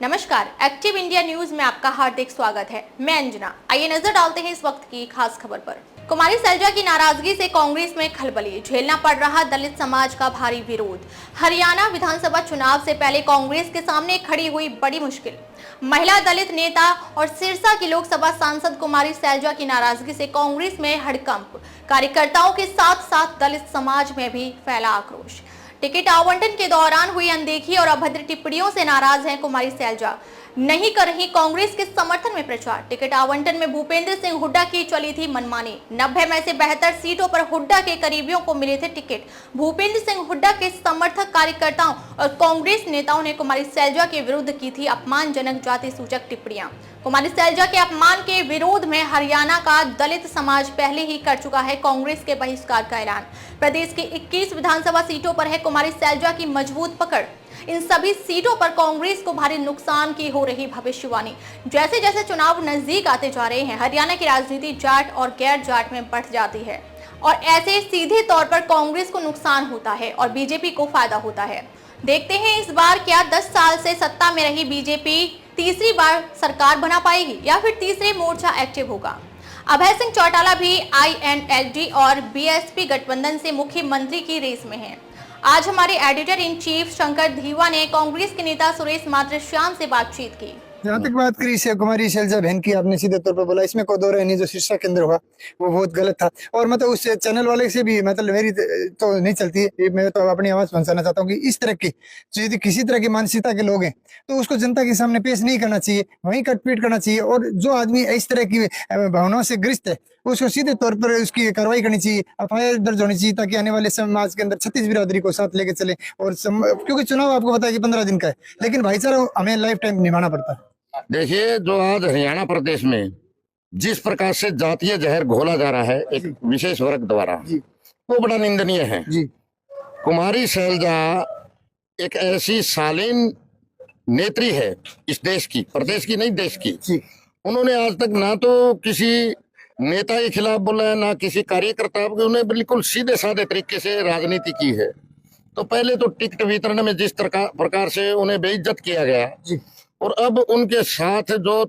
नमस्कार, active India news में आपका हार्दिक स्वागत है। मैं अंजना। आइए नजर डालते हैं इस वक्त की खास खबर पर। कुमारी सैलजा की नाराजगी से कांग्रेस में खलबली, झेलना पड़ रहा दलित समाज का भारी विरोध। हरियाणा विधानसभा चुनाव से पहले कांग्रेस के सामने खड़ी हुई बड़ी मुश्किल। महिला दलित नेता और सिरसा की लोकसभा सांसद कुमारी सैलजा की नाराजगी से कांग्रेस में हड़कंप। कार्यकर्ताओं के साथ साथ दलित समाज में भी फैला आक्रोश। टिकट आवंटन के दौरान हुई अनदेखी और अभद्र टिप्पणियों से नाराज हैं कुमारी सैलजा। नहीं कर रही कांग्रेस के समर्थन में प्रचार। टिकट आवंटन में भूपेंद्र सिंह हुड्डा की चली थी मनमानी। 90 में से 72 सीटों पर हुड्डा के करीबियों को मिले थे टिकट। भूपेंद्र सिंह हुड्डा के समर्थक कार्यकर्ताओं और कांग्रेस नेताओं ने कुमारी सैलजा के विरुद्ध की थी अपमानजनक जाति सूचक टिप्पणियां। कुमारी सैलजा के अपमान के विरोध में हरियाणा का दलित समाज पहले ही कर चुका है कांग्रेस के बहिष्कार का ऐलान। प्रदेश की 21 विधानसभा सीटों पर है कुमारी सैलजा की मजबूत पकड़। इन सभी सीटों पर कांग्रेस को भारी नुकसान की हो रही भविष्यवाणी। जैसे जैसे चुनाव नजदीक आते जा रहे हैं, हरियाणा की राजनीति जाट और गैर जाट में बढ़ जाती है और ऐसे सीधे तौर पर कांग्रेस को नुकसान होता है और बीजेपी को फायदा होता है। देखते हैं इस बार क्या 10 साल से सत्ता में रही बीजेपी तीसरी बार सरकार बना पाएगी या फिर तीसरे मोर्चा एक्टिव होगा। अभय सिंह चौटाला भी INLD और BSP गठबंधन से मुख्यमंत्री की रेस में हैं। आज हमारे editor in chief Shankar Dheiva ने कांग्रेस के नेता सुरेश मातृश्याम से बातचीत की। जहाँ तक बात करी से कुमारी सैलजा बहन की, आपने सीधे तौर पर बोला, इसमें कोई दो राय नहीं। जो शीर्षक केंद्र हुआ वो बहुत गलत था और मतलब उस चैनल वाले से भी मतलब मेरी तो नहीं चलती। मैं तो अपनी आवाज पहुंचाना चाहता हूँ कि इस तरह की यदि किसी तरह की मानसिकता के लोग हैं तो उसको जनता के सामने पेश नहीं करना चाहिए, वहीं कटपीट करना चाहिए। और जो आदमी इस तरह की भावनाओं से ग्रस्त है उसको सीधे तौर पर उसकी कार्रवाई करनी चाहिए, FIR दर्ज होनी चाहिए ताकि आने वाले समाज के अंदर 36 बिरादरी को साथ लेके चले। और क्योंकि चुनाव आपको पता है कि 15 दिन का है, लेकिन भाईचारा हमें लाइफ टाइम निभाना पड़ता है। देखिए, जो आज हरियाणा प्रदेश में जिस प्रकार से जातीय जहर घोला जा रहा है एक विशेष वर्ग द्वारा, वो बड़ा निंदनीय है। कुमारी सैलजा एक ऐसी शालीन नेत्री है इस देश की, प्रदेश की नहीं देश की। उन्होंने आज तक ना तो किसी नेता के खिलाफ बोला है, ना किसी कार्यकर्ता, उन्हें बिल्कुल सीधे साधे तरीके से राजनीति की है। तो पहले तो टिकट वितरण में जिस प्रकार से उन्हें बेइज्जत किया गया और अब उनके साथ जो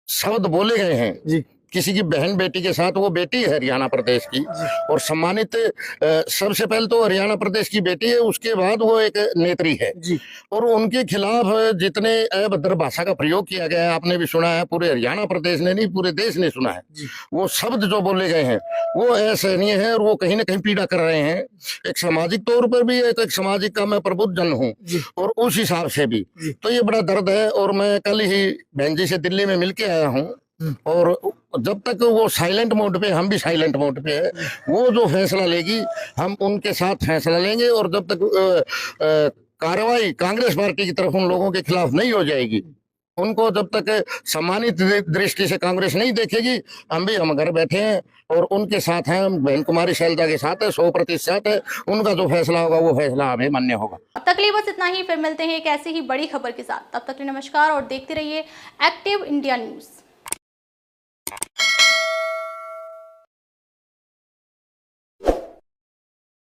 शब्द बोले गए हैं किसी की बहन बेटी के साथ, वो बेटी है हरियाणा प्रदेश की और सम्मानित सबसे पहले तो हरियाणा प्रदेश की बेटी है, उसके बाद वो एक नेत्री है और उनके खिलाफ जितने अभद्र भाषा का प्रयोग किया गया है, आपने भी सुना है, पूरे हरियाणा प्रदेश ने नहीं पूरे देश ने सुना है। वो शब्द जो बोले गए हैं वो असहनीय है और वो कहीं ना कहीं पीड़ा कर रहे हैं। एक सामाजिक तौर पर भी एक सामाजिक का मैं प्रबुद्ध जन हूँ और उस हिसाब से भी तो ये बड़ा दर्द है। और मैं कल ही बहन जी से दिल्ली में मिलके आया हूँ और जब तक वो साइलेंट मोड पे, हम भी साइलेंट मोड पे है, वो जो फैसला लेगी हम उनके साथ फैसला लेंगे। और जब तक कार्रवाई कांग्रेस पार्टी की तरफ उन लोगों के खिलाफ नहीं हो जाएगी, उनको जब तक सम्मानित दृष्टि से कांग्रेस नहीं देखेगी, हम घर बैठे हैं और उनके साथ हैं। हम बहन कुमारी सैलजा के साथ है, 100% है। उनका जो फैसला होगा वो फैसला हमें मान्य होगा। अब तक लिए बस इतना ही, फिर मिलते हैं एक ऐसी ही बड़ी खबर के साथ। तब तक के लिए नमस्कार और देखते रहिए एक्टिव इंडिया न्यूज।